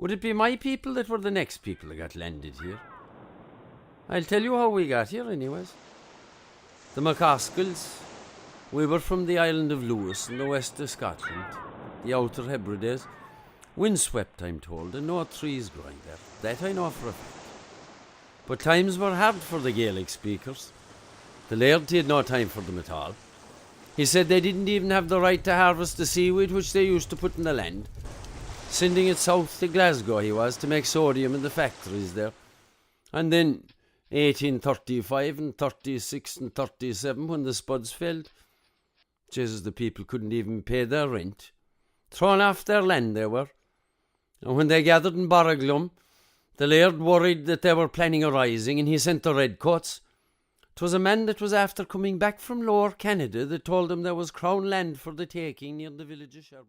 Would it be my people that were the next people that got landed here? I'll tell you how we got here anyways. The McCaskills. We were from the island of Lewis in the west of Scotland, the Outer Hebrides. Windswept, I'm told, and no trees growing there. That I know for a fact. But times were hard for the Gaelic speakers. The laird had no time for them at all. He said they didn't even have the right to harvest the seaweed which they used to put in the land. Sending it south to Glasgow he was to make sodium in the factories there. And then 1835 and 36 and 37 when the spuds failed. Jesus, the people couldn't even pay their rent. Thrown off their land they were. And when they gathered in Borriglum, the laird worried that they were planning a rising and he sent the redcoats. 'Twas a man that was after coming back from Lower Canada that told him there was crown land for the taking near the village of Sherbrooke.